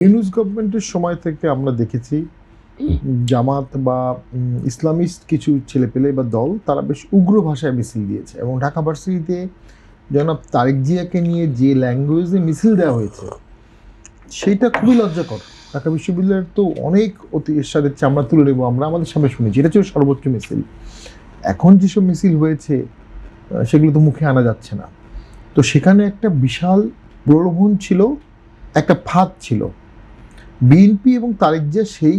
ইউনূস গভর্নমেন্টের সময় থেকে আমরা দেখেছি জামাত বা ইসলামিস্ট কিছু ছেলেপেলে বা দল তারা বেশ উগ্র ভাষায় মিছিল দিয়েছে এবং ঢাকা ভার্সিটিতে জনাব তারেক জিয়াকে নিয়ে যে ল্যাঙ্গুয়েজে মিছিল দেওয়া হয়েছে সেইটা খুবই লজ্জাকর। ঢাকা বিশ্ববিদ্যালয়ের তো অনেক অতি এরশাদের চামড়া তুলে নেব আমরা আমাদের সামনে শুনেছি, এটা ছিল সর্বোচ্চ মিছিল। এখন যেসব মিছিল হয়েছে সেগুলো তো মুখে আনা যাচ্ছে না। তো সেখানে একটা বিশাল প্রলোভন ছিল, একটা ফাঁদ ছিল। বিএনপি এবং তারেক জিয়া সেই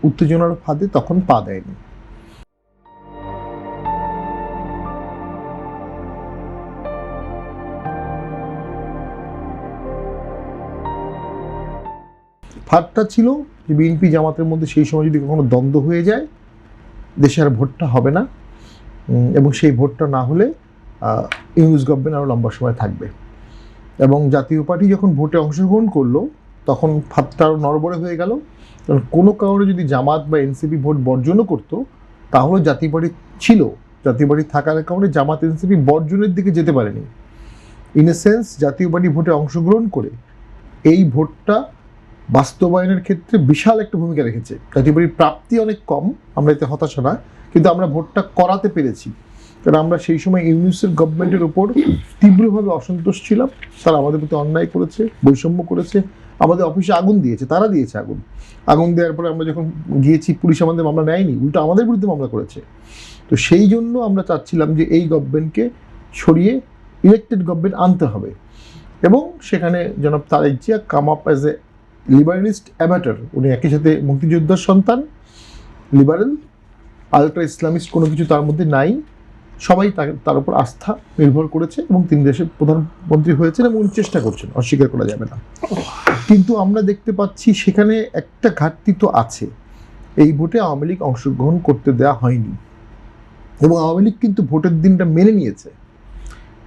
উত্তেজনার ফাঁদে তখন পা দেয়নি। ফাঁদটা ছিল যে বিএনপি জামাতের মধ্যে সেই সময় যদি কখনো দ্বন্দ্ব হয়ে যায় দেশে আর ভোটটা হবে না, এবং সেই ভোটটা না হলে ইউনূস গভর্নমেন্ট আরও লম্বা সময় থাকবে। এবং জাতীয় পার্টি যখন ভোটে অংশগ্রহণ করলো তখন ফাঁদটা আরও নড়বড়ে হয়ে গেল, কারণ কোনো কারণে যদি জামাত বা এনসিপি ভোট বর্জনও করতো তাহলে জাতীয় পার্টি ছিল, জাতীয় পার্টি থাকার কারণে জামাত এনসিপি বর্জনের দিকে যেতে পারেনি। ইন এ সেন্স জাতীয় পার্টি ভোটে অংশগ্রহণ করে এই ভোটটা বাস্তবায়নের ক্ষেত্রে বিশাল একটা ভূমিকা রেখেছে। জাতীয় পার্টির প্রাপ্তি অনেক কম, আমরা এতে হতাশা না, কিন্তু আমরা ভোটটা করাতে পেরেছি। কারণ আমরা সেই সময় ইউনূসের গভর্নমেন্টের উপর তীব্রভাবে অসন্তোষ ছিলাম। তারা আমাদের প্রতি অন্যায় করেছে, বৈষম্য করেছে, আমাদের অফিসে আগুন দিয়েছে, তারা দিয়েছে আগুন দেওয়ার পরে আমরা যখন গিয়েছি পুলিশ আমাদের মামলা নেয়নি, উল্টো আমাদের বিরুদ্ধে মামলা করেছে। তো সেই জন্য আমরা চাচ্ছিলাম যে এই গভর্নমেন্টকে সরিয়ে ইলেকটেড গভর্নমেন্ট আনতে হবে। এবং সেখানে জনাব Tarique Zia come up as a liberalist amateur. উনি একই সাথে মুক্তিযোদ্ধার সন্তান, লিবারেল, আলট্রা ইসলামিস্ট কোনো কিছু তার মধ্যে নাই। সবাই তার উপর আস্থা নির্ভর করেছে এবং তিনি দেশের প্রধানমন্ত্রী হয়েছেন এবং উনি চেষ্টা করছেন, অস্বীকার করা যাবে না। কিন্তু আমরা দেখতে পাচ্ছি সেখানে একটা ঘাটতি তো আছে। এই ভোটে আওয়ামী লীগ অংশগ্রহণ করতে দেওয়া হয়নি এবং আওয়ামী লীগ কিন্তু ভোটের দিনটা মেনে নিয়েছে।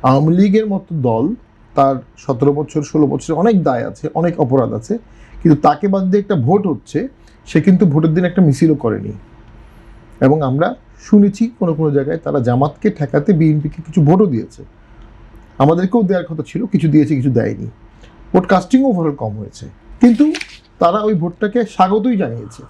আওয়ামী লীগের মতো দল, তার 17 বছর 16 বছর অনেক দায় আছে, অনেক অপরাধ আছে, কিন্তু তাকে বাদ দিয়ে একটা ভোট হচ্ছে, সে কিন্তু ভোটের দিন একটা মিছিলও করেনি। এবং আমরা শুনেছি কোনো কোনো জায়গায় তারা জামাতকে ঠেকাতে বিএনপিকে কিছু ভোটও দিয়েছে, আমাদেরকেও দেওয়ার কথা ছিল, কিছু দিয়েছে কিছু দেয়নি। ভোট কাস্টিং ওভারঅল কম হয়েছে, কিন্তু তারা ওই ভোটটাকে স্বাগতই জানিয়েছে।